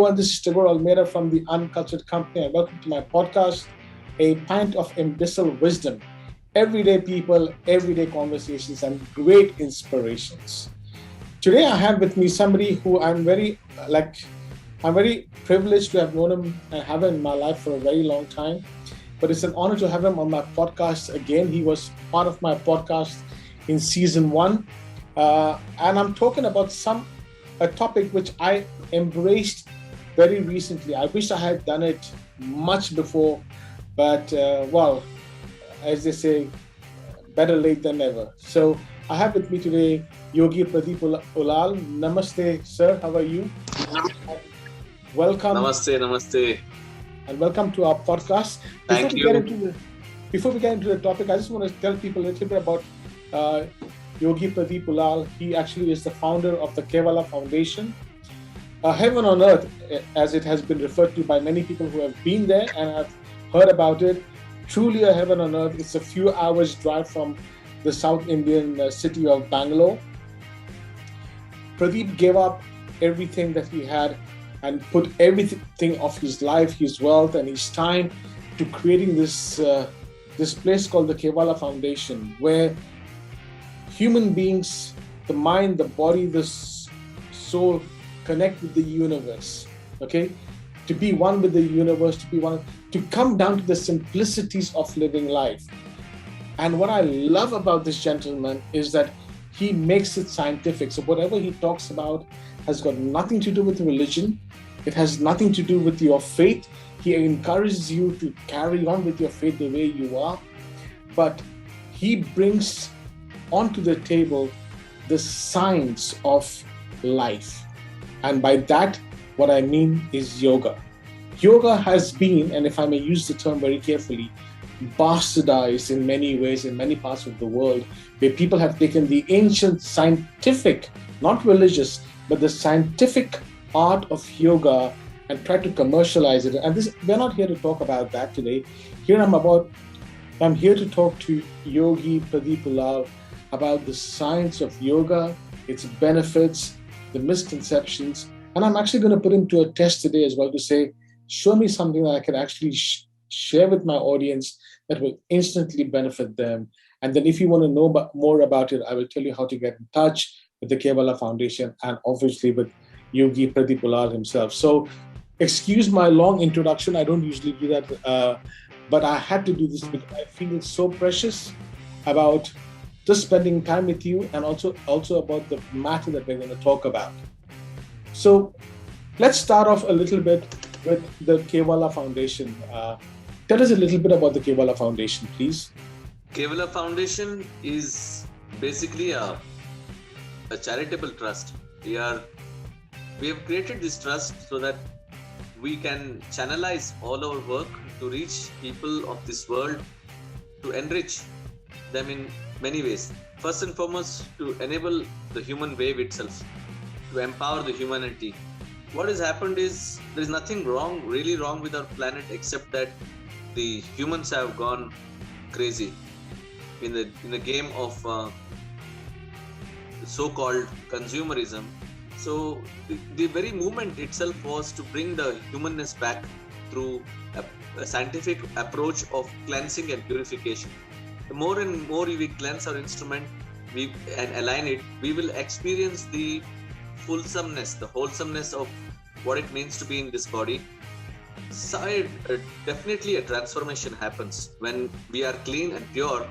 everyone. This is Tagore Almeida from the Uncultured Company, and welcome to my podcast, A Pint of Imbecile Wisdom. Everyday people, everyday conversations, and great inspirations. Today, I have with me somebody who I'm very privileged to have known him and have him in my life for a very long time. But it's an honor to have him on my podcast again. He was part of my podcast in season one, and I'm talking about a topic which I embraced very recently. I wish I had done it much before, but as they say, better late than never. So I have with me today Yogi Pradeep Ulal. Namaste, sir. How are you? Welcome. Namaste. And welcome to our podcast. Thank you. Before we get into the topic, I just want to tell people a little bit about Yogi Pradeep Ulal. He actually is the founder of the Kevala Foundation. Heaven on earth, as it has been referred to by many people who have been there and have heard about it. Truly a heaven on earth. It's a few hours drive from the South Indian city of Bangalore. Pradeep gave up everything that he had and put everything of his life, his wealth, and his time to creating this place called the Kevala Foundation, where human beings, the mind, the body, the soul, connect with the universe. Okay, to be one with the universe, to come down to the simplicities of living life. And what I love about this gentleman is that he makes it scientific. So whatever he talks about has got nothing to do with religion. It has nothing to do with your faith. He encourages you to carry on with your faith the way you are. But he brings onto the table the science of life. And by that, what I mean is yoga. Yoga has been, and if I may use the term very carefully, bastardized in many ways in many parts of the world, where people have taken the ancient scientific, not religious, but the scientific art of yoga and tried to commercialize it. And we're not here to talk about that today. I'm here to talk to Yogi Pradeep Ulal about the science of yoga, its benefits, the misconceptions. And I'm actually going to put him to a test today as well to say, show me something that I can actually share with my audience that will instantly benefit them. And then if you want to know more about it, I will tell you how to get in touch with the Kevala Foundation and obviously with Yogi Pradeep Ulal himself. So excuse my long introduction. I don't usually do that, but I had to do this because I feel it's so precious about just spending time with you and also about the matter that we're going to talk about. So let's start off a little bit with the Kevala Foundation. Tell us a little bit about the Kevala Foundation, please. Kevala Foundation is basically a charitable trust. We have created this trust so that we can channelize all our work to reach people of this world, to enrich them in many ways. First and foremost, to enable the human wave itself, to empower the humanity. What has happened is there is nothing really wrong with our planet, except that the humans have gone crazy in the game of so-called consumerism. So the very movement itself was to bring the humanness back through a scientific approach of cleansing and purification. The more and more we cleanse our instrument and align it, we will experience the fulsomeness, the wholesomeness of what it means to be in this body. Definitely a transformation happens when we are clean and pure.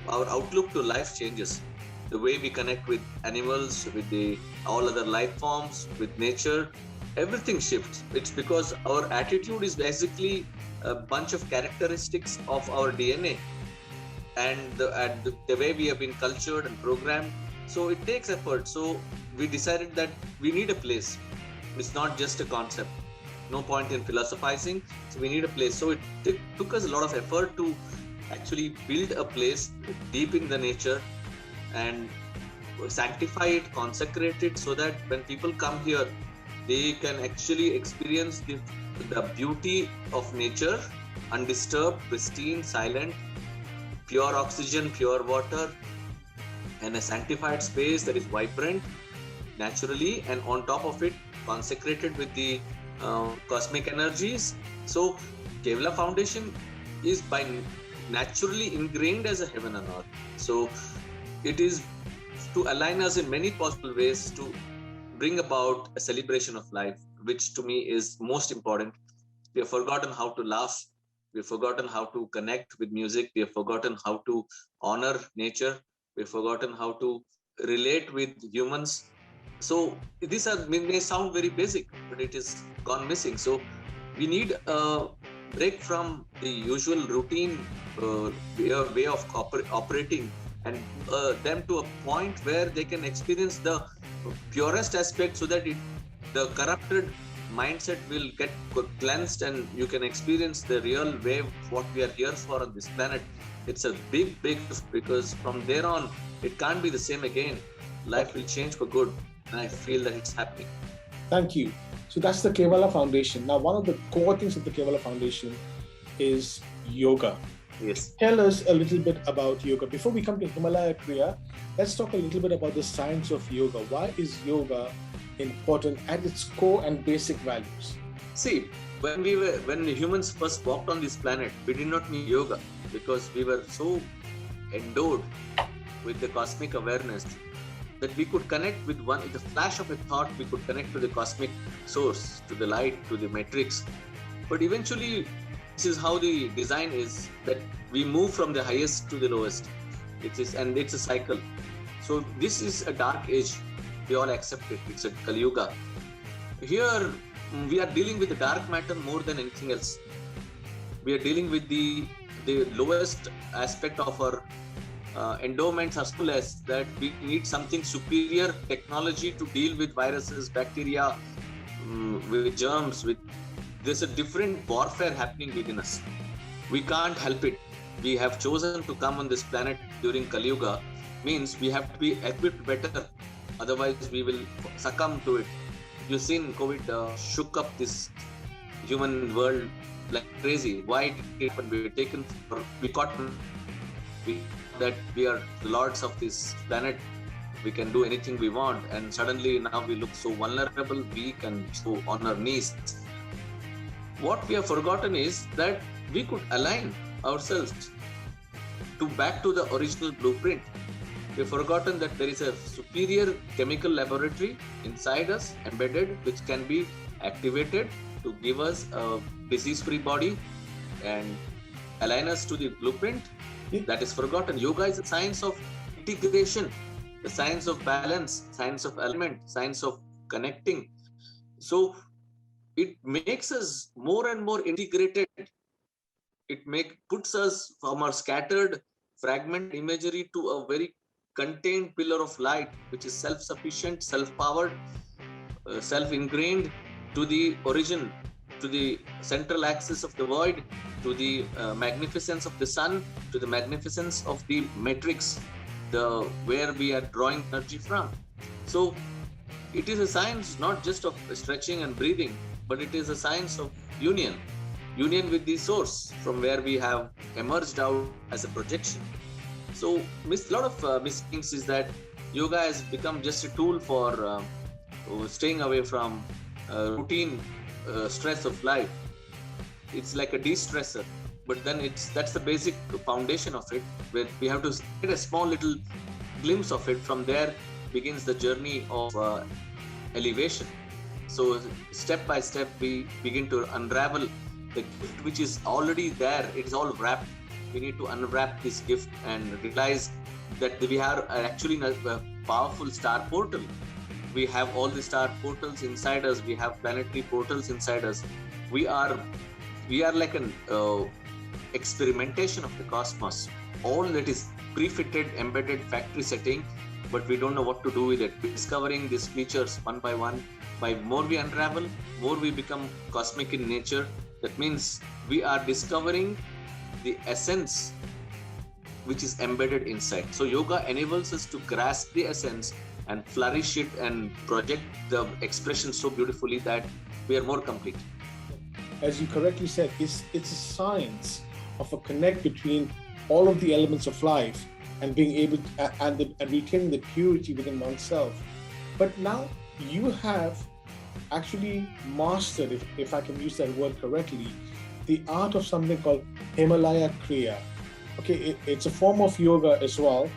Our outlook to life changes. The way we connect with animals, with all other life forms, with nature, everything shifts. It's because our attitude is basically a bunch of characteristics of our DNA and the way we have been cultured and programmed. So it takes effort. So we decided that we need a place. It's not just a concept. No point in philosophizing. So we need a place. So it took us a lot of effort to actually build a place deep in the nature and sanctify it, consecrate it, so that when people come here, they can actually experience the beauty of nature, undisturbed, pristine, silent, pure oxygen, pure water, and a sanctified space that is vibrant naturally, and on top of it, consecrated with the cosmic energies. So Kevala Foundation is by naturally ingrained as a heaven on earth. So it is to align us in many possible ways to bring about a celebration of life, which to me is most important. We have forgotten how to laugh. We have forgotten how to connect with music. We have forgotten how to honor nature. We have forgotten how to relate with humans. So these are may sound very basic, but it is gone missing. So we need a break from the usual routine way of operating, and them to a point where they can experience the purest aspect, so that the corrupted mindset will get cleansed, and you can experience the real way what we are here for on this planet. It's a big gift, because from there on it can't be the same again. Life will change for good, and I feel that it's happening. Thank you. So that's the Kevala Foundation. Now, one of the core things of the Kevala Foundation is yoga. Yes. Tell us a little bit about yoga. Before we come to Himalaya Kriya, let's talk a little bit about the science of yoga. Why is yoga important at its core and basic values? See, when the humans first walked on this planet, we did not need yoga, because we were so endowed with the cosmic awareness that we could connect with the flash of a thought. We could connect to the cosmic source, to the light, to the matrix. But eventually, this is how the design is, that we move from the highest to the lowest. And it's a cycle. So this is a dark age. We all accept it. It's a Kali Yuga. Here, we are dealing with the dark matter more than anything else. We are dealing with the lowest aspect of our endowments are so less that we need something superior technology to deal with viruses, bacteria, with germs. There's a different warfare happening within us. We can't help it. We have chosen to come on this planet during Kali Yuga, means we have to be equipped better. Otherwise, we will succumb to it. You've seen COVID shook up this human world like crazy. Why did it happen? We caught that we are the lords of this planet. We can do anything we want, and suddenly now we look so vulnerable, weak, and so on our knees. What we have forgotten is that we could align ourselves back to the original blueprint. We've forgotten that there is a superior chemical laboratory inside us, embedded, which can be activated to give us a disease-free body and align us to the blueprint. That is forgotten. Yoga is a science of integration, the science of balance, science of alignment, science of connecting. So it makes us more and more integrated. It puts us from our scattered fragment imagery to a very contained pillar of light, which is self-sufficient, self-powered, self-ingrained, to the origin, to the central axis of the void, to the magnificence of the sun, to the magnificence of the matrix, where we are drawing energy from. So it is a science not just of stretching and breathing, but it is a science of union with the source, from where we have emerged out as a projection. So a lot of mistakes is that yoga has become just a tool for staying away from routine stress of life. It's like a de-stressor, but then that's the basic foundation of it, where we have to get a small little glimpse of it. From there begins the journey of elevation. So step by step, we begin to unravel the gift which is already there. It is all wrapped. We need to unwrap this gift and realize that we are actually in a powerful star portal. We have all the star portals inside us. We have planetary portals inside us. We are like an experimentation of the cosmos. All that is pre-fitted, embedded factory setting, but we don't know what to do with it. We're discovering these features one by one. By more we unravel, more we become cosmic in nature. That means we are discovering the essence which is embedded inside. So yoga enables us to grasp the essence and flourish it and project the expression so beautifully that we are more complete. As you correctly said, it's a science of a connect between all of the elements of life and being able to, and retaining the purity within oneself. But now you have actually mastered, if I can use that word correctly, the art of something called Himalaya Kriya. Okay, it's a form of yoga as well.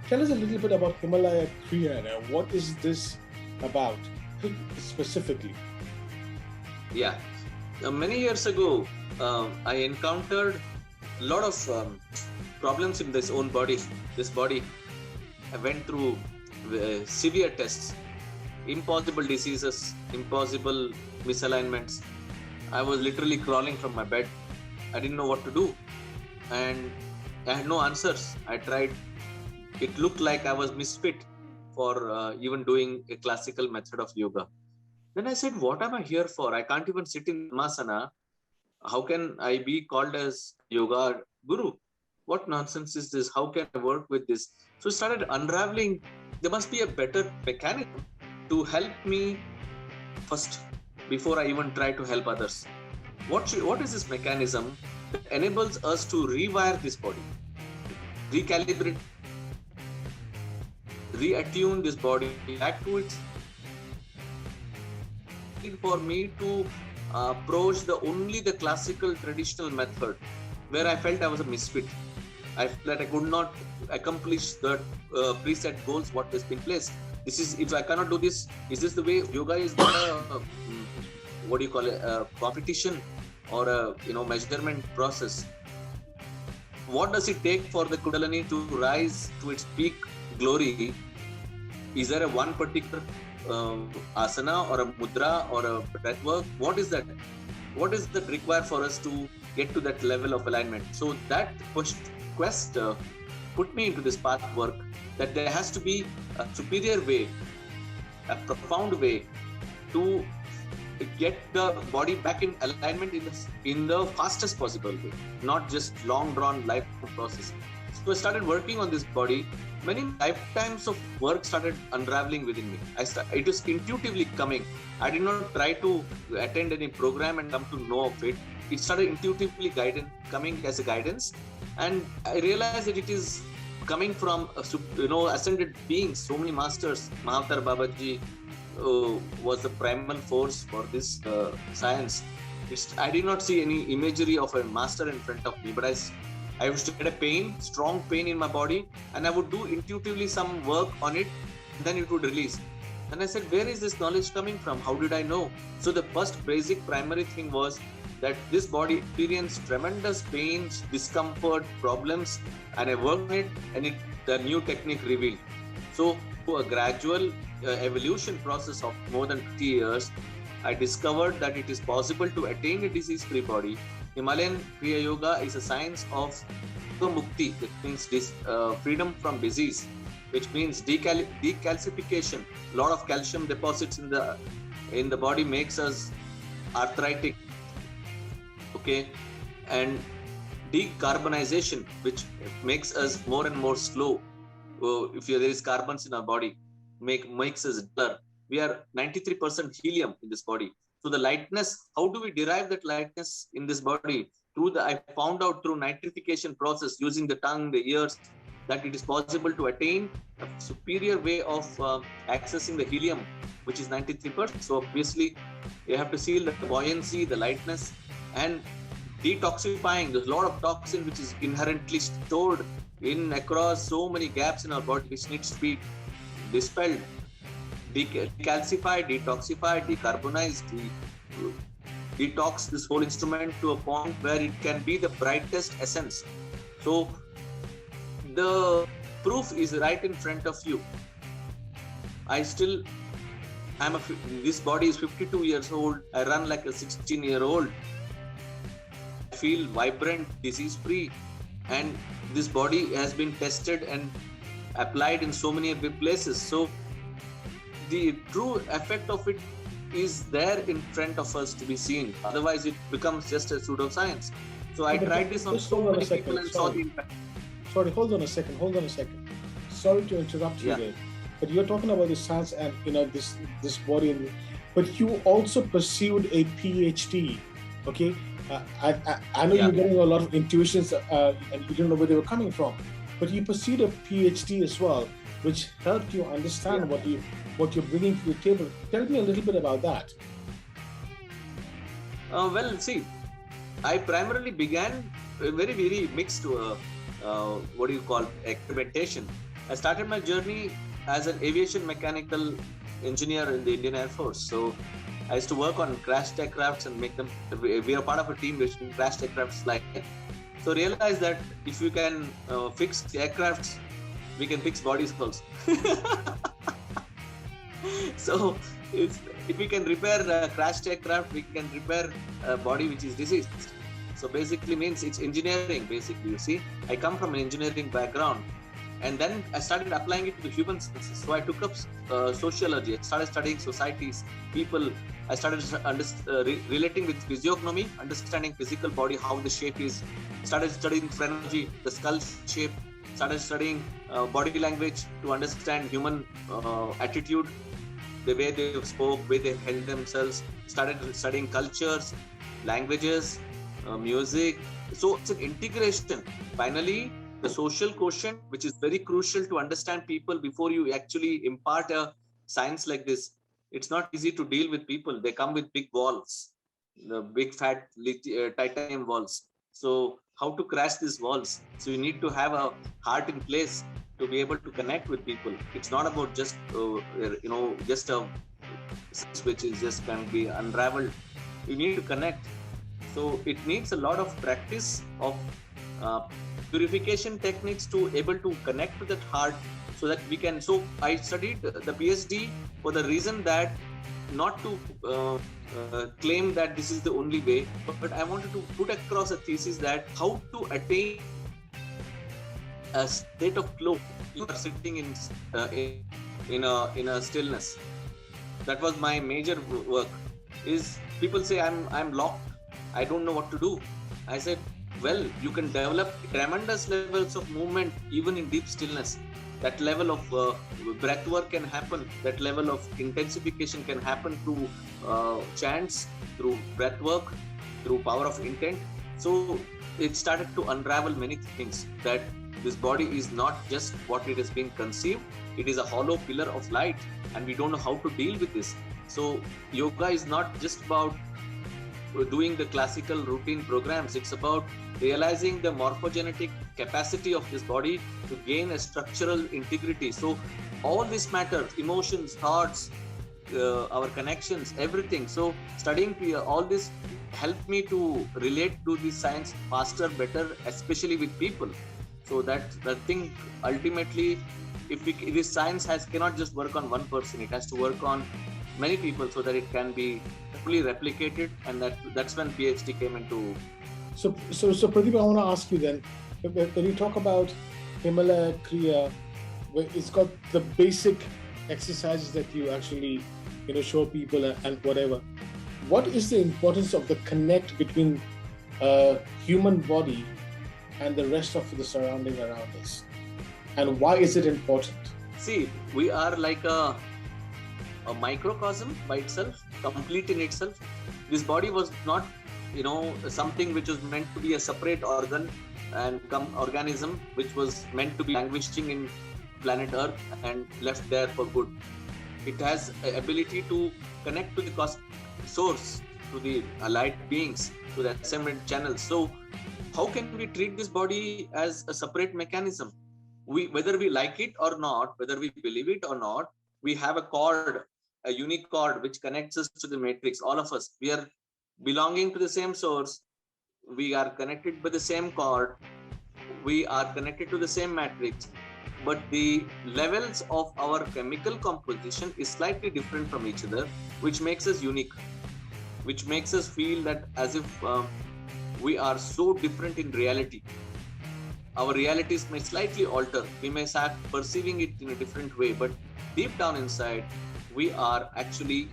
Tell us a little bit about Himalaya Kriya now. What is this about specifically? Yeah. Many years ago, I encountered a lot of problems in this own body. This body, I went through severe tests, impossible diseases, impossible misalignments. I was literally crawling from my bed. I didn't know what to do, and I had no answers. I tried. It looked like I was misfit for even doing a classical method of yoga. Then I said, what am I here for? I can't even sit in Masana. How can I be called as yoga guru? What nonsense is this? How can I work with this? So I started unraveling. There must be a better mechanism to help me first before I even try to help others. What is this mechanism that enables us to rewire this body, recalibrate, reattune this body back to its, for me to approach the classical traditional method where I felt I was a misfit. I felt that I could not accomplish the preset goals what has been placed. This is, if I cannot do this, is this the way yoga is? What do you call it? A competition or a measurement process? What does it take for the Kundalini to rise to its peak glory? Is there a one particular asana or a mudra or a breath work? What is that? What is that required for us to get to that level of alignment? So that quest put me into this path work, that there has to be a superior way, a profound way to get the body back in alignment in the fastest possible way, not just long drawn life process. So I started working on this body. Many lifetimes of work started unraveling within me. It was intuitively coming. I did not try to attend any program and come to know of it. It started intuitively coming as a guidance, and I realized that it is coming from ascended beings. So many masters. Mahavatar Babaji was the primal force for this science. I did not see any imagery of a master in front of me, but I used to get a strong pain in my body, and I would do intuitively some work on it, then it would release. And I said, where is this knowledge coming from? How did I know? So the first basic primary thing was that this body experienced tremendous pains, discomfort, problems, and I worked on it, and the new technique revealed. So through a gradual evolution process of more than 50 years, I discovered that it is possible to attain a disease-free body. Himalayan Kriya Yoga is a science of mukti, which means freedom from disease, which means decalcification. A lot of calcium deposits in the body makes us arthritic, okay, and decarbonization, which makes us more and more slow. If there is carbons in our body, makes us duller. We are 93% helium in this body. So the lightness, how do we derive that lightness in this body? I found out through nitrification process using the tongue, the ears, that it is possible to attain a superior way of accessing the helium, which is 93%. So obviously, you have to seal the buoyancy, the lightness, and detoxifying. There's a lot of toxin which is inherently stored across so many gaps in our body, which needs to be dispelled. Decalcify, detoxify, decarbonize, detox this whole instrument to a point where it can be the brightest essence. So the proof is right in front of you. This body is 52 years old. I run like a 16-year-old. I feel vibrant, disease-free, and this body has been tested and applied in so many places. So the true effect of it is there in front of us to be seen. Otherwise, it becomes just a pseudoscience. So I tried this on so many people and saw the impact. Sorry, hold on a second. Sorry to interrupt you there, but you're talking about the science and this body, but you also pursued a PhD, okay? I know you're getting a lot of intuitions and you don't know where they were coming from, but you pursued a PhD as well, which helped you understand what you're bringing to the table. Tell me a little bit about that. Well, see, I primarily began a very, very mixed, what do you call, experimentation. I started my journey as an aviation mechanical engineer in the Indian Air Force. So I used to work on crash aircrafts and make them. We are part of a team which can crash aircrafts fly. So realize that if you can fix aircrafts, we can fix bodies also. So if we can repair a crashed aircraft, we can repair a body which is diseased. So basically means it's engineering. Basically, you see, I come from an engineering background, and then I started applying it to human sciences. So I took up sociology. I started studying societies, people. I started relating with physiognomy, understanding physical body, how the shape is. Started studying phrenology, the skull shape. Started studying body language to understand human attitude, the way they spoke, way they held themselves. Started studying cultures, languages, music. So it's an integration. Finally, the social quotient, which is very crucial to understand people before you actually impart a science like this. It's not easy to deal with people. They come with big walls, the big fat titanium walls. So how to crash these walls? So you need to have a heart in place to be able to connect with people. It's not about just just a which is just can be unraveled. You need to connect. So it needs a lot of practice of purification techniques to able to connect with that heart, so that we can. So I studied the PhD for the reason that not to claim that this is the only way, but I wanted to put across a thesis that how to attain a state of flow. You are sitting in a stillness. That was my major work. Is people say I'm locked, I don't know what to do. I said, well, you can develop tremendous levels of movement even in deep stillness. That level of breath work can happen. That level of intensification can happen through chants, through breath work, through power of intent. So it started to unravel many things, that this body is not just what it has been conceived. It is a hollow pillar of light, and we don't know how to deal with this. So yoga is not just about doing the classical routine programs. It's about realizing the morphogenetic capacity of this body to gain a structural integrity. So all this matters: emotions, thoughts, our connections, everything. So studying all this helped me to relate to this science faster, better, especially with people. So that the thing ultimately, if this science cannot just work on one person, it has to work on many people so that it can be fully replicated, and that's when PhD came into. So Pradeep, I want to ask you then, when you talk about Himalaya Kriya, where it's got the basic exercises that you actually show people and whatever. What is the importance of the connect between human body and the rest of the surrounding around us, and why is it important? See, we are like a microcosm by itself, complete in itself. This body was not, something which was meant to be a separate organ and organism, which was meant to be languishing in planet Earth and left there for good. It has an ability to connect to the cosmic source, to the light beings, to the ascendant channels. So how can we treat this body as a separate mechanism? Whether we like it or not, whether we believe it or not, we have a cord, a unique cord which connects us to the matrix. All of us, we are belonging to the same source. We are connected by the same cord. We are connected to the same matrix, but the levels of our chemical composition is slightly different from each other, which makes us unique, which makes us feel that as if we are so different in reality. Our realities may slightly alter. We may start perceiving it in a different way, but deep down inside, we are actually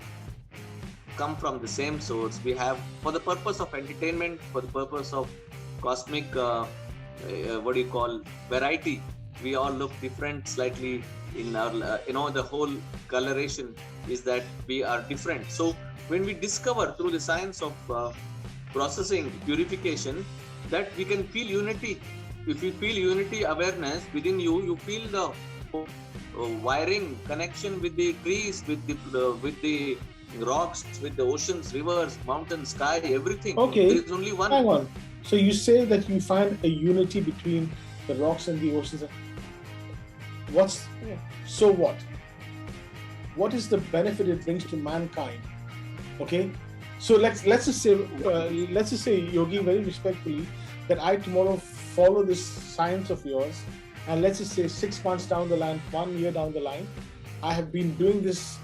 come from the same source. We have, for the purpose of entertainment, for the purpose of cosmic, variety, we all look different slightly in our, the whole coloration is that we are different. So when we discover through the science of processing, purification, that we can feel unity. If you feel unity awareness within you, you feel the wiring connection with the trees, with the rocks, with the oceans, rivers, mountains, sky, everything. Okay. There is only one. Hang on. So you say that you find a unity between the rocks and the oceans. So what? What is the benefit it brings to mankind? Okay. So let's just say, Yogi, very respectfully, that I tomorrow follow this science of yours, and let's just say 6 months down the line, 1 year down the line, I have been doing this,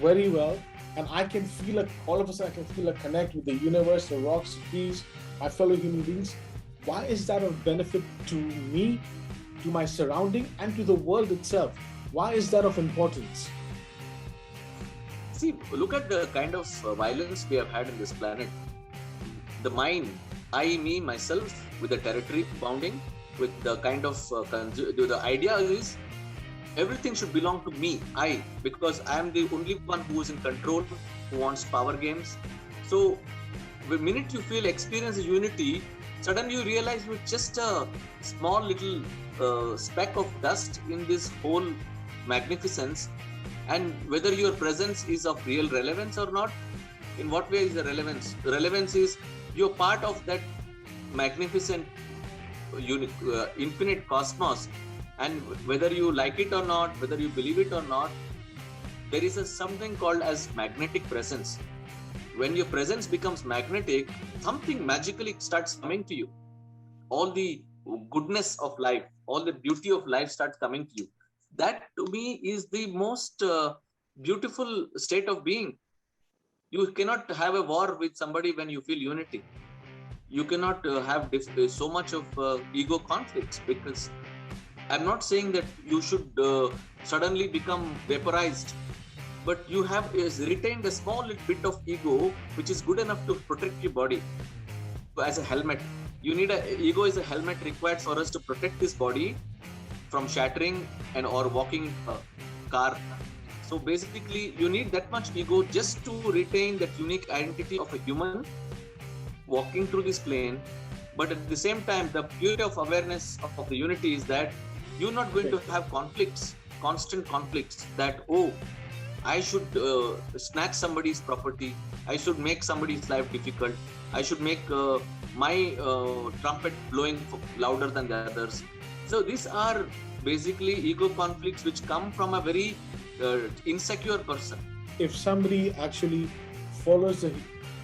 very well, and I can feel all of a sudden I can feel a connect with the universe, the rocks, the trees, my fellow human beings. Why is that of benefit to me, to my surrounding, and to the world itself? Why is that of importance? See, look at the kind of violence we have had in this planet. The mind, I, me, myself, with the territory bounding, with the kind of the idea is everything should belong to me, I, because I am the only one who is in control, who wants power games. So the minute you experience unity, suddenly you realize you're just a small little speck of dust in this whole magnificence. And whether your presence is of real relevance or not, in what way is the relevance? The relevance is you're part of that magnificent, infinite cosmos. And whether you like it or not, whether you believe it or not, there is something called as magnetic presence. When your presence becomes magnetic, something magically starts coming to you. All the goodness of life, all the beauty of life starts coming to you. That to me is the most beautiful state of being. You cannot have a war with somebody when you feel unity. You cannot have so much of ego conflicts, because I'm not saying that you should suddenly become vaporized, but you have retained a small little bit of ego which is good enough to protect your body. As a helmet, you need ego is a helmet required for us to protect this body from shattering or walking car. So basically you need that much ego just to retain that unique identity of a human walking through this plane. But at the same time, the beauty of awareness of the unity is that you're not going to have conflicts, constant conflicts, that, I should snatch somebody's property, I should make somebody's life difficult, I should make my trumpet blowing louder than the others. So these are basically ego conflicts which come from a very insecure person. If somebody actually follows the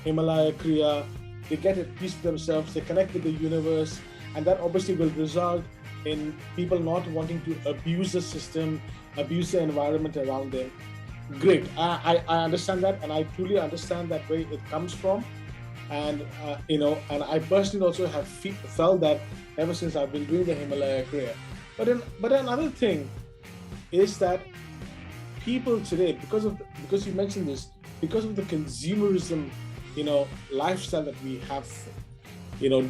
Himalaya Kriya, they get at peace with themselves, they connect with the universe, and that obviously will result in people not wanting to abuse the system, abuse the environment around them. Great. I understand that, and I truly understand that where it comes from. And and I personally also have felt that ever since I've been doing the Himalaya Kriya. But another thing is that people today, because you mentioned this, because of the consumerism, lifestyle that we have,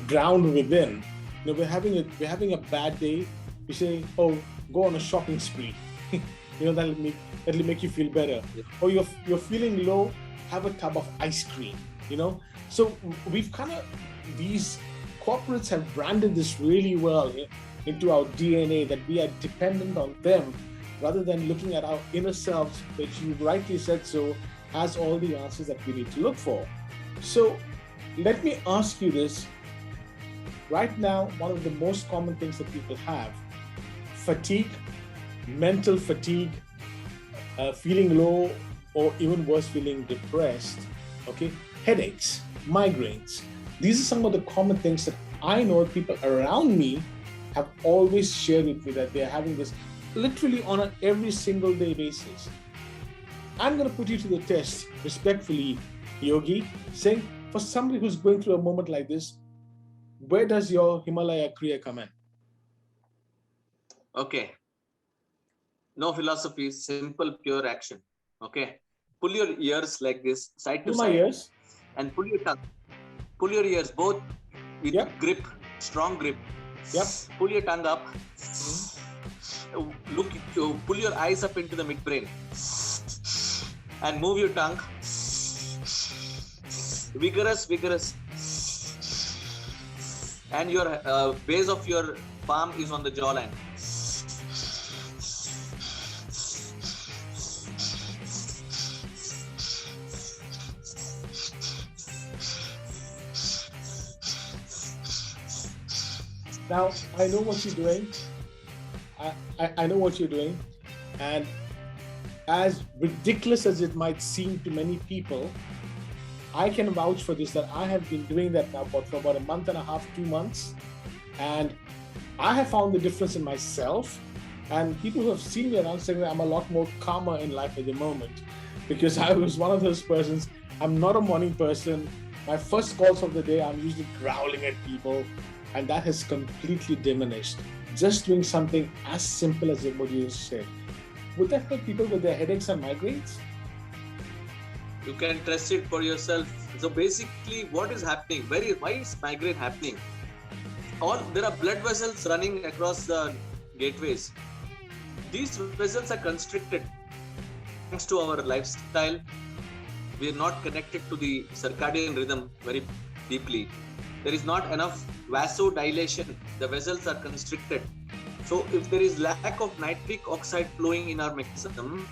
drowned within. We're having a bad day. We say, go on a shopping spree. That'll make you feel better. Yeah. Or you're feeling low, have a tub of ice cream. So we've these corporates have branded this really well into our DNA, that we are dependent on them rather than looking at our inner selves, which you rightly said so, has all the answers that we need to look for. So let me ask you this. Right now, one of the most common things that people have, fatigue, mental fatigue, feeling low, or even worse, feeling depressed, headaches, migraines. These are some of the common things that I know people around me have always shared with me, that they're having this literally on an every single day basis. I'm going to put you to the test, respectfully, Yogi, saying for somebody who's going through a moment like this, where does your Himalaya Kriya come in? Okay. No philosophy, simple, pure action. Okay. Pull your ears like this, side to side. My ears. And pull your tongue. Pull your ears both with grip, strong grip. Yep. Pull your tongue up. Pull your eyes up into the midbrain. And move your tongue. Vigorous. And your base of your palm is on the jawline. Now, I know what you're doing. I know what you're doing. And as ridiculous as it might seem to many people, I can vouch for this that I have been doing that now for about a month and a half, 2 months. And I have found the difference in myself. And people who have seen me around saying that I'm a lot more calmer in life at the moment because I was one of those persons. I'm not a morning person. My first calls of the day, I'm usually growling at people, and that has completely diminished. Just doing something as simple as what you said. Would that help people with their headaches and migraines? You can test it for yourself. So basically, what is happening? Why is migraine happening? There are blood vessels running across the gateways. These vessels are constricted thanks to our lifestyle. We are not connected to the circadian rhythm very deeply. There is not enough vasodilation. The vessels are constricted. So if there is lack of nitric oxide flowing in our mechanism,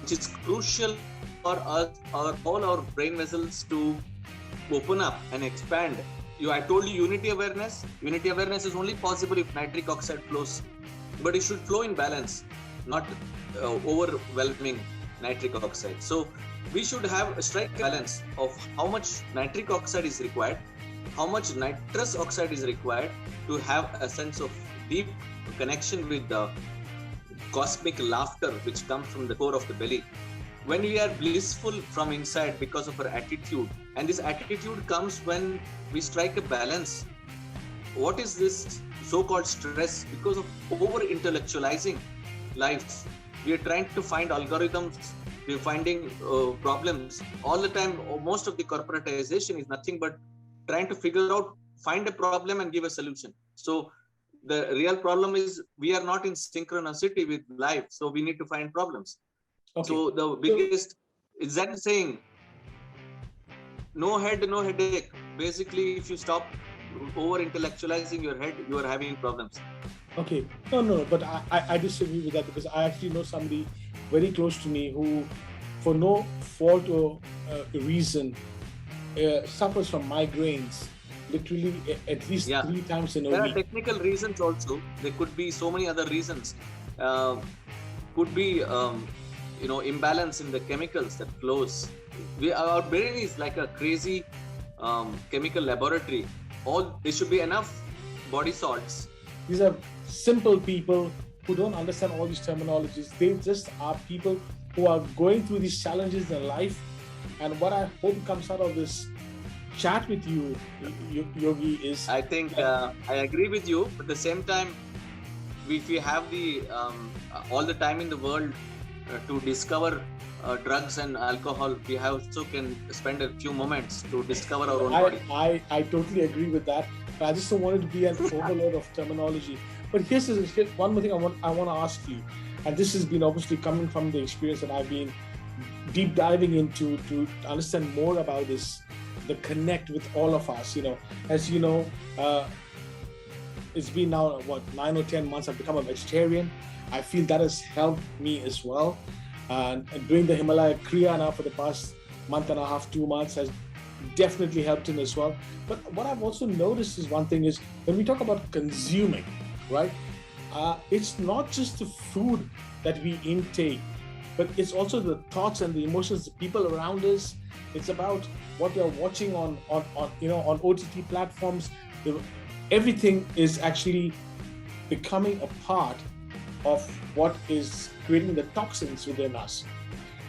which is crucial for us, all our brain vessels to open up and expand. I told you unity awareness. Unity awareness is only possible if nitric oxide flows, but it should flow in balance, not overwhelming nitric oxide. So we should have a strike balance of how much nitric oxide is required, how much nitrous oxide is required to have a sense of deep connection with the cosmic laughter which comes from the core of the belly. When we are blissful from inside because of our attitude, and this attitude comes when we strike a balance. What is this so-called stress? Because of over-intellectualizing life. We are trying to find algorithms, we are finding problems. All the time, most of the corporatization is nothing but trying to figure out, find a problem and give a solution. So the real problem is we are not in synchronicity with life. So we need to find problems. Okay. So the biggest is that saying, no head, no headache. Basically, if you stop over-intellectualizing your head, you are having problems. Okay. No, but I disagree with that because I actually know somebody very close to me who, for no fault or reason, suffers from migraines literally at least 3 times in a week. There are technical reasons also. There could be so many other reasons. Could be imbalance in the chemicals that flows. Our brain is like a crazy chemical laboratory. There should be enough body salts. These are simple people who don't understand all these terminologies. They just are people who are going through these challenges in life. And what I hope comes out of this chat with you, Yogi, is... I think I agree with you. But at the same time, if we have the all the time in the world to discover drugs and alcohol, we also can spend a few moments to discover our own body. I totally agree with that. But I just don't want it to be an overload of terminology. But here's one more thing I want to ask you. And this has been obviously coming from the experience that I've been deep diving into to understand more about this, the connect with all of us. As you know, it's been now 9 or 10 months I've become a vegetarian. I feel that has helped me as well. And doing the Himalaya Kriya now for the past month and a half, 2 months has definitely helped him as well. But what I've also noticed is one thing is when we talk about consuming, right? It's not just the food that we intake, but it's also the thoughts and the emotions, the people around us. It's about what we're watching on OTT platforms. Everything is actually becoming a part of what is creating the toxins within us.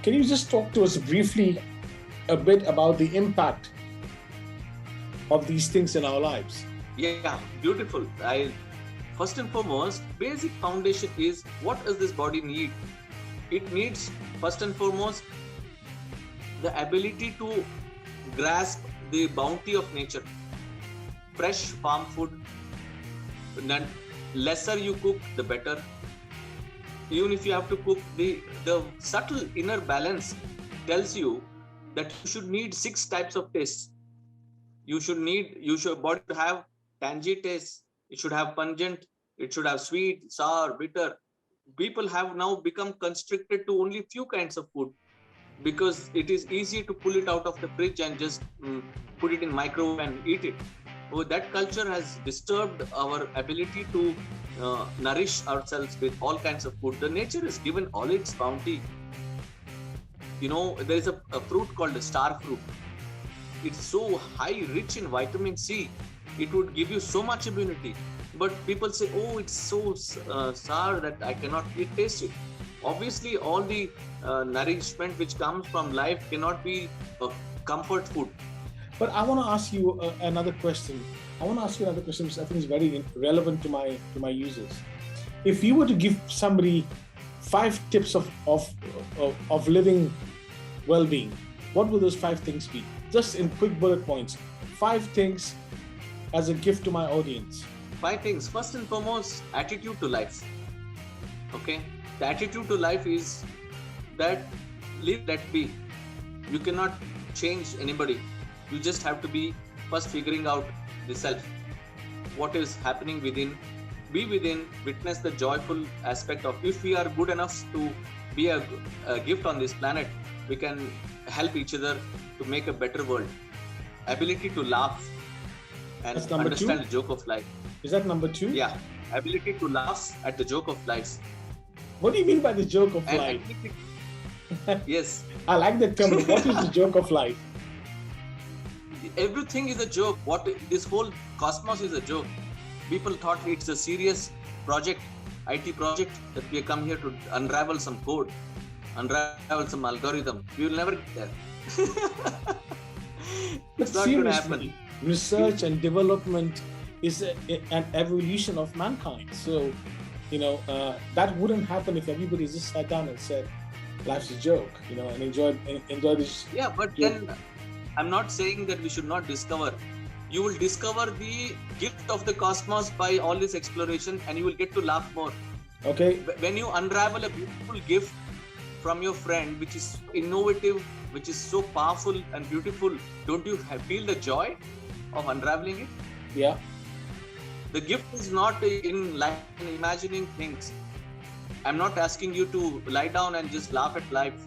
Can you just talk to us briefly a bit about the impact of these things in our lives? Yeah, beautiful. First and foremost, basic foundation is what does this body need? It needs, first and foremost, the ability to grasp the bounty of nature. Fresh farm food, none lesser you cook, the better. Even if you have to cook, the subtle inner balance tells you that you should need 6 types of tastes. Your body to have tangy taste. It should have pungent. It should have sweet, sour, bitter. People have now become constricted to only few kinds of food because it is easy to pull it out of the fridge and just put it in microwave and eat it. that culture has disturbed our ability to nourish ourselves with all kinds of food. The nature has given all its bounty. There is a fruit called the star fruit. It's so high, rich in vitamin C. It would give you so much immunity. But people say, oh, it's so sour that I cannot taste it. Obviously, all the nourishment which comes from life cannot be comfort food. But I want to ask you another question. Which I think is very relevant to my users. If you were to give somebody 5 tips of living well-being, what would those 5 things be? Just in quick bullet points. 5 things as a gift to my audience. 5 things. First and foremost, attitude to life. Okay? The attitude to life is that live, let be. You cannot change anybody. You just have to be first figuring out the self. What is happening within. Be within, witness the joyful aspect of, if we are good enough to be a gift on this planet, we can help each other to make a better world. Ability to laugh and understand the joke of life. Is that number 2? Yeah. Ability to laugh at the joke of life. What do you mean by the joke of life? Yes. I like that term. What is the joke of life? Everything is a joke. This whole cosmos is a joke. People thought it's a serious project, IT project, that we come here to unravel some code, unravel some algorithm. We will never get there. It's not going to happen. Research and development is an evolution of mankind. So, that wouldn't happen if everybody just sat down and said, life's a joke, and enjoy this. Yeah, but then I'm not saying that we should not discover. You will discover the gift of the cosmos by all this exploration, and you will get to laugh more. Okay. When you unravel a beautiful gift from your friend, which is innovative, which is so powerful and beautiful, don't you feel the joy of unraveling it? Yeah. The gift is not in imagining things. I'm not asking you to lie down and just laugh at life.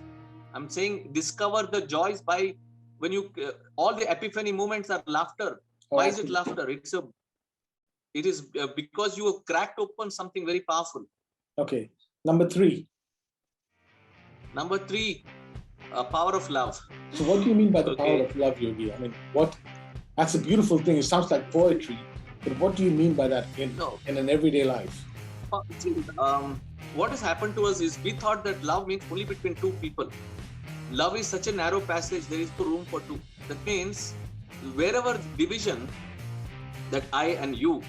I'm saying discover the joys by when you all the epiphany moments are laughter. Why is it laughter? It is because you have cracked open something very powerful. Okay. Number 3. Number 3, power of love. So what do you mean by the power of love, Yogi? I mean, that's a beautiful thing. It sounds like poetry. But what do you mean by that in an everyday life? What has happened to us is we thought that love means only between 2 people. Love is such a narrow passage, there is no room for 2. That means wherever division, that I and you,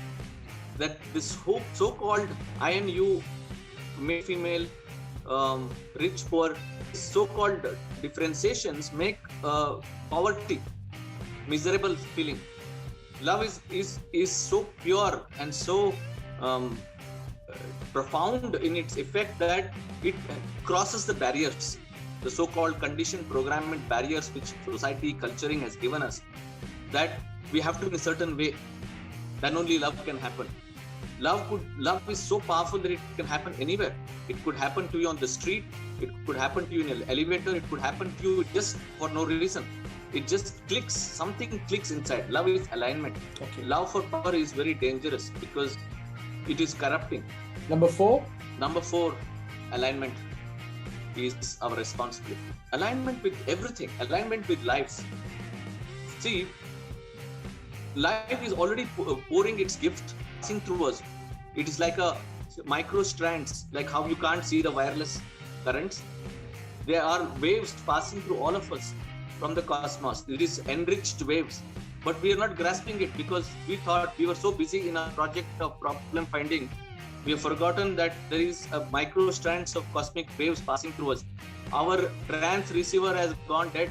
that this so-called I and you, male, female, rich, poor, so-called differentiations make poverty, miserable feeling. Love is so pure and so profound in its effect that it crosses the barriers, the so-called conditioned programming barriers which society culturing has given us, that we have to be a certain way, then only love can happen. Love is so powerful that it can happen anywhere. It could happen to you on the street, it could happen to you in an elevator, it could happen to you just for no reason. It just clicks, something clicks inside. Love is alignment. Okay. Love for power is very dangerous because it is corrupting. Number 4, alignment is our responsibility. Alignment with everything, alignment with life. See, life is already pouring its gift, passing through us. It is like a micro strands, like how you can't see the wireless currents. There are waves passing through all of us from the cosmos. It is enriched waves, but we are not grasping it because we thought we were so busy in our project of problem finding. We have forgotten that there is a micro strands of cosmic waves passing through us. Our trans receiver has gone dead.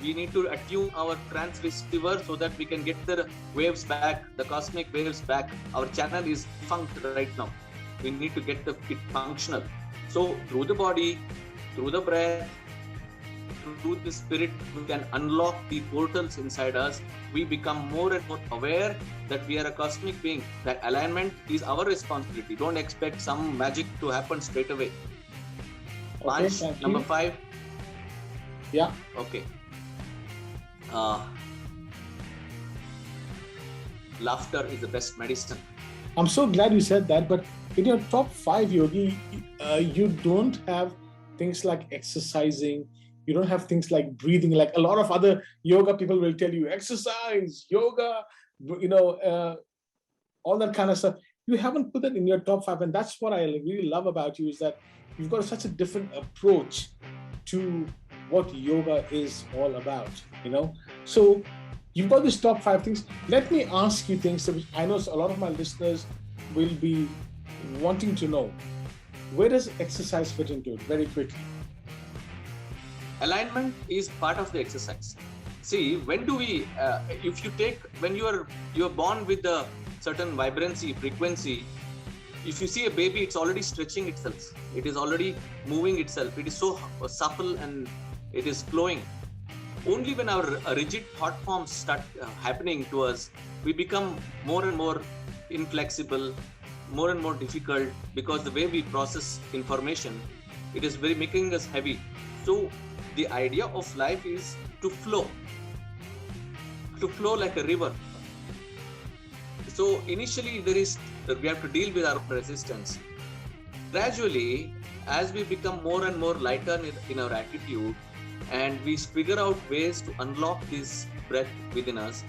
We need to attune our trans receiver so that we can get the waves back, the cosmic waves back. Our channel is defunct right now. We need to get it functional. So through the body, through the breath, through the spirit, we can unlock the portals inside us. We become more and more aware that we are a cosmic being. That alignment is our responsibility. Don't expect some magic to happen straight away. Punch, number 5. Yeah. Okay. laughter is the best medicine. I'm so glad you said that. But in your top 5, Yogi, you don't have things like exercising. You don't have things like breathing. Like a lot of other yoga people will tell you, exercise, yoga, you know, all that kind of stuff. You haven't put that in your top 5, and that's what I really love about you, is that you've got such a different approach to what yoga is all about. You know, so you've got this top 5 things. Let me ask you things that I know a lot of my listeners will be wanting to know. Where does exercise fit into it? Very quickly. Alignment is part of the exercise. See, when do we? If you take, when you're born with a certain vibrancy, frequency. If you see a baby, it's already stretching itself. It is already moving itself. It is so supple and it is flowing. Only when our rigid thought forms start happening to us, we become more and more inflexible, more and more difficult, because the way we process information, it is very making us heavy. So the idea of life is to flow like a river. So initially we have to deal with our resistance. Gradually, as we become more and more lighter in our attitude, and we figure out ways to unlock this breath within us,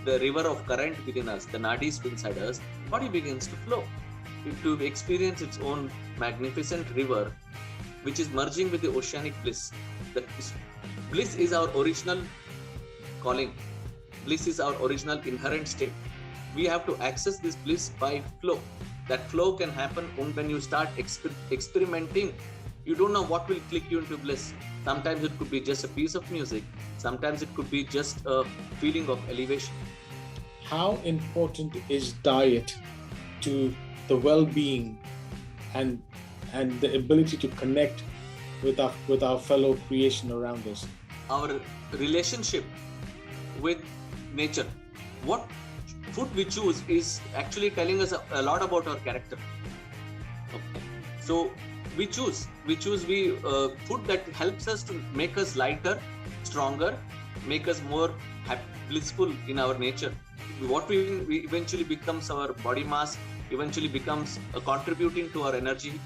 the river of current within us, the nadis inside us, body begins to flow, to experience its own magnificent river, which is merging with the oceanic bliss. Bliss is our original calling. Bliss is our original inherent state. We have to access this bliss by flow. That flow can happen when you start experimenting. You don't know what will click you into bliss. Sometimes it could be just a piece of music. Sometimes it could be just a feeling of elevation. How important is diet to the well-being and the ability to connect with our fellow creation around us? Our relationship with nature. What food we choose is actually telling us a lot about our character. Okay. So we choose food that helps us to make us lighter, stronger, make us more blissful in our nature. What we eventually becomes our body mass, eventually becomes contributing to our energy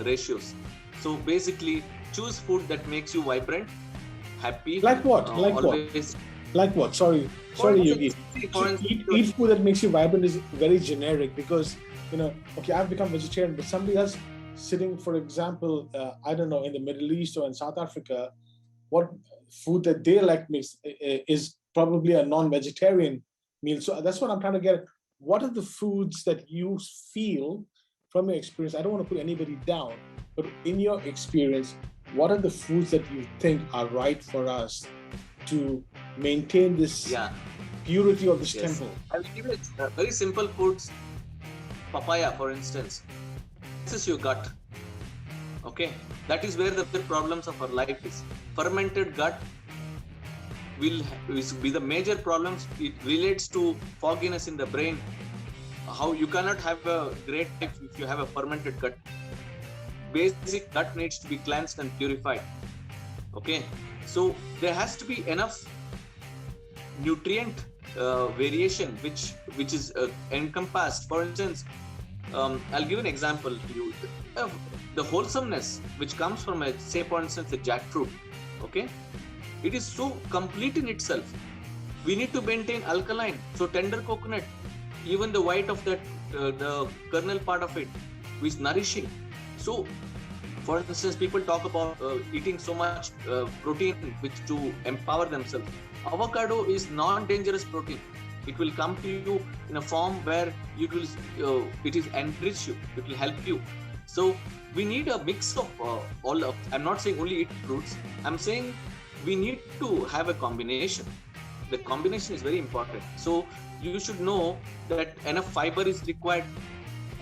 ratios. So basically, choose food that makes you vibrant, happy. Like what? Like what? Sorry, Yogi. Eat food that makes you vibrant is very generic, because, okay, I've become vegetarian, but somebody else sitting, for example, I don't know, in the Middle East or in South Africa, what food that they like is probably a non-vegetarian meal. So that's what I'm trying to get at. What are the foods that you feel from your experience? I don't want to put anybody down, but in your experience, what are the foods that you think are right for us to maintain this purity of this temple? I'll give you very simple foods. Papaya, for instance. This is your gut. Okay, that is where the problems of our life is. Fermented gut will be the major problems. It relates to fogginess in the brain. How you cannot have a great life if you have a fermented gut. Basic gut needs to be cleansed and purified. Okay, so there has to be enough nutrient variation which is encompassed. For instance, I'll give an example to you. The wholesomeness which comes from say for instance a jackfruit. Okay, it is so complete in itself. We need to maintain alkaline. So tender coconut, even the white of that the kernel part of it, is nourishing. So for instance, people talk about eating so much protein to empower themselves. Avocado is non-dangerous protein. It will come to you in a form where it is enrich you. It will help you. So we need a mix of all of. I'm not saying only eat fruits. I'm saying we need to have a combination. The combination is very important. So you should know that enough fiber is required,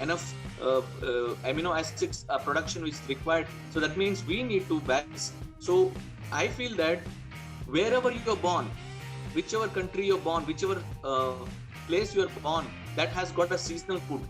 enough amino acids production is required. So that means we need to balance. So I feel that wherever you are born, whichever country you're born, whichever place you are born, that has got a seasonal food.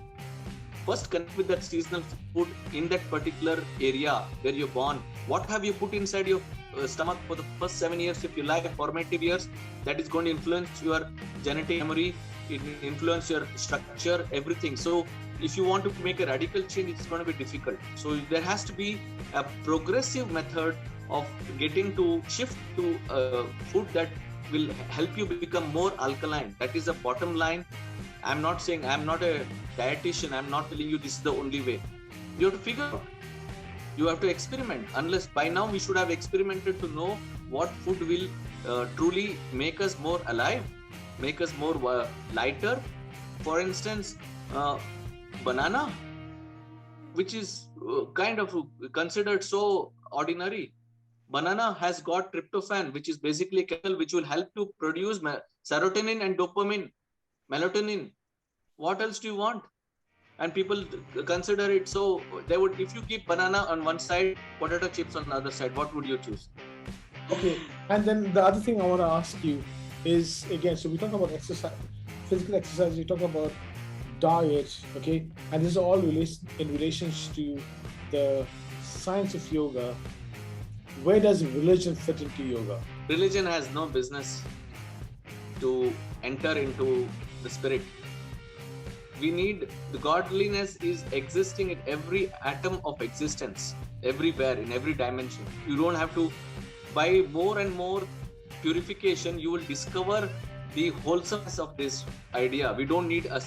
First connect with that seasonal food in that particular area where you're born. What have you put inside your stomach for the first 7 years of your life, formative years? That is going to influence your genetic memory, it influence your structure, everything. So if you want to make a radical change, it's going to be difficult. So there has to be a progressive method of getting to shift to food that will help you become more alkaline. That is the bottom line. I'm not saying, I'm not a dietitian, I'm not telling you this is the only way. You have to figure out. You have to experiment. Unless by now we should have experimented to know what food will truly make us more alive, make us more lighter. For instance, banana, which is kind of considered so ordinary. Banana has got tryptophan, which is basically a chemical which will help to produce serotonin and dopamine, melatonin. What else do you want? And people consider it, so they would, if you keep banana on one side, potato chips on the other side, what would you choose? Okay, and then the other thing I want to ask you is, again, so we talk about exercise, physical exercise, we talk about diet, okay, and this is all in relation to the science of yoga. Where does religion fit into yoga? Religion has no business to enter into the spirit. We need, the godliness is existing in every atom of existence, everywhere, in every dimension. You don't have to, by more and more purification, you will discover the wholesomeness of this idea. We don't need a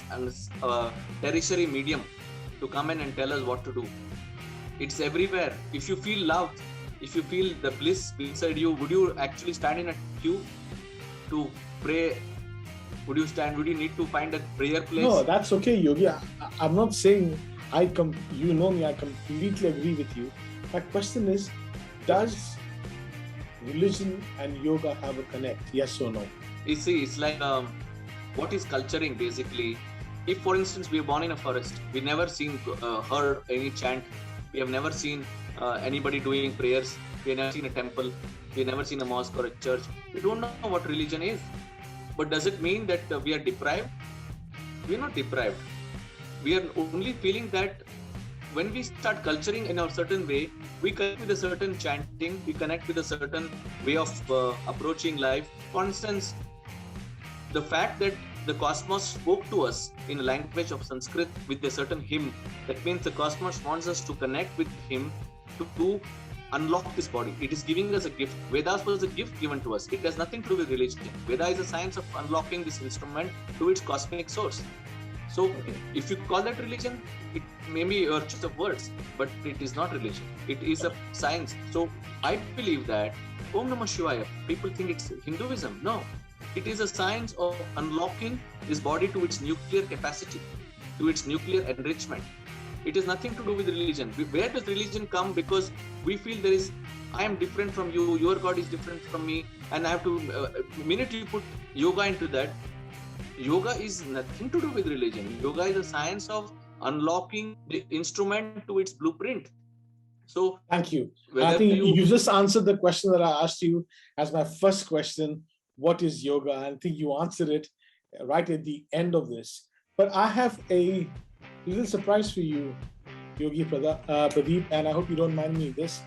tertiary medium to come in and tell us what to do. It's everywhere. If you feel loved, if you feel the bliss inside you, would you actually stand in a queue to pray? Would you need to find a prayer place? No, that's okay, Yogi. I'm not saying you know me, I completely agree with you. My question is, does religion and yoga have a connect? Yes or no? You see, it's like what is culturing basically. If, for instance, we are born in a forest, we never seen heard any chant, we have never seen anybody doing prayers, we have never seen a temple, we have never seen a mosque or a church. We don't know what religion is. But does it mean that we are deprived? We are not deprived. We are only feeling that when we start culturing in a certain way, we connect with a certain chanting, we connect with a certain way of approaching life. For instance, the fact that the cosmos spoke to us in a language of Sanskrit with a certain hymn, that means the cosmos wants us to connect with him to unlock this body. It is giving us a gift. Vedas was a gift given to us. It has nothing to do with religion. Veda is a science of unlocking this instrument to its cosmic source. So if you call that religion, it may be a choice of words, but it is not religion. It is a science. So I believe that Om Namah Shivaya, people think it's Hinduism. No, it is a science of unlocking this body to its nuclear capacity, to its nuclear enrichment. It has nothing to do with religion. Where does religion come? Because we feel I am different from you, your God is different from me, and I have to, the minute you put yoga into that, yoga is nothing to do with religion. Yoga is a science of unlocking the instrument to its blueprint. So, thank you. I think you just answered the question that I asked you as my first question. What is yoga? I think you answered it right at the end of this. But I have a little surprise for you, Yogi Pradeep, and I hope you don't mind me this.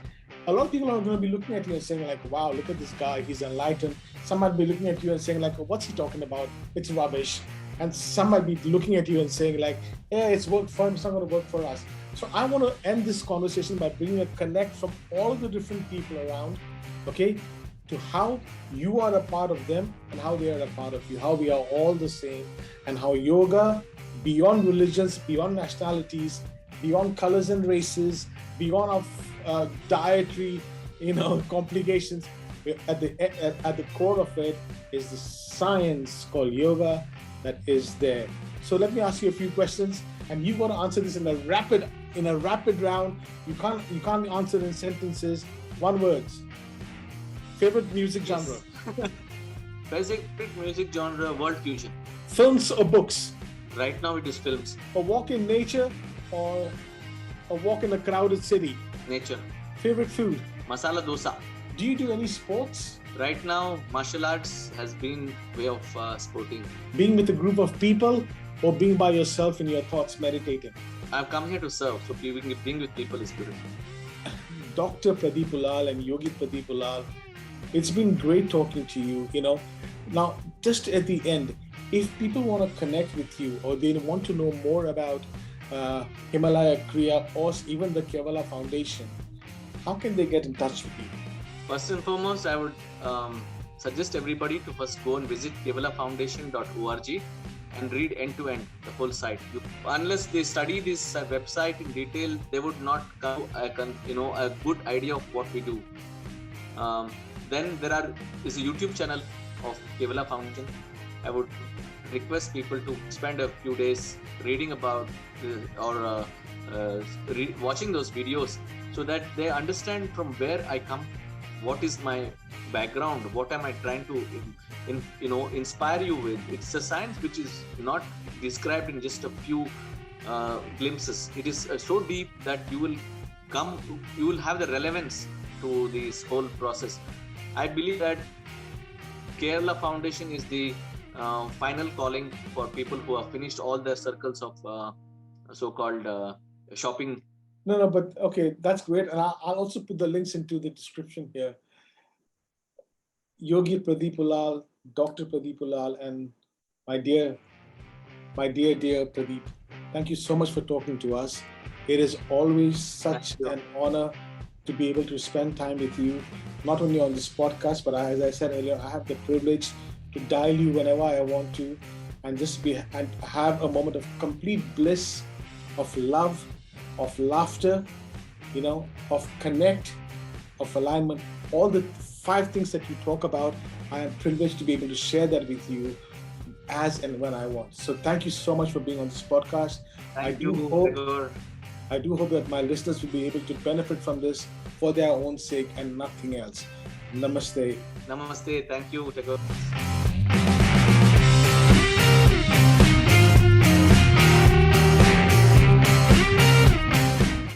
A lot of people are going to be looking at you and saying like, wow, look at this guy, he's enlightened. Some might be looking at you and saying like, what's he talking about? It's rubbish. And some might be looking at you and saying like, yeah, it's worked for him, it's not going to work for us. So I want to end this conversation by bringing a connect from all the different people around, okay, to how you are a part of them and how they are a part of you, how we are all the same, and how yoga, beyond religions, beyond nationalities, beyond colors and races, beyond of dietary, complications, at the core of it is the science called yoga that is there. So let me ask you a few questions, and you've got to answer this in a rapid round. You can't answer in sentences. One word. Favorite music genre? Favorite music genre, world fusion. Films or books? Right now it is films. A walk in nature or a walk in a crowded city? Nature. Favorite food? Masala dosa. Do you do any sports? Right now, martial arts has been way of sporting. Being with a group of people or being by yourself in your thoughts meditating? I've come here to serve, so being with people is beautiful. Dr. Pradeep Ulal and Yogi Pradeep Ulal, it's been great talking to you. Now, just at the end, if people want to connect with you or they want to know more about Himalaya Kriya or even the Kevala Foundation, how can they get in touch with you? First and foremost, I would suggest everybody to first go and visit kevalafoundation.org and read end to end the whole site. Unless they study this website in detail, they would not come a good idea of what we do. Then is a YouTube channel of Kevala Foundation. I would request people to spend a few days reading about watching those videos, so that they understand from where I come, what is my background, what am I trying to inspire you with. It's a science which is not described in just a few glimpses. It is so deep that you will have the relevance to this whole process. I believe that Kerala Foundation is the final calling for people who have finished all their circles of so-called shopping. No, but okay, that's great. And I'll also put the links into the description here. Yogi Pradeep Ulal, Dr. Pradeep Ulal, and my dear Pradeep, thank you so much for talking to us. It is always such an honor to be able to spend time with you, not only on this podcast, but as I said earlier, I have the privilege to dial you whenever I want to, and just have a moment of complete bliss, of love, of laughter, of connect, of alignment. All the 5 things that you talk about, I am privileged to be able to share that with you as and when I want. So thank you so much for being on this podcast. I do hope that my listeners will be able to benefit from this for their own sake and nothing else. Namaste. Namaste. Thank you, Tagore.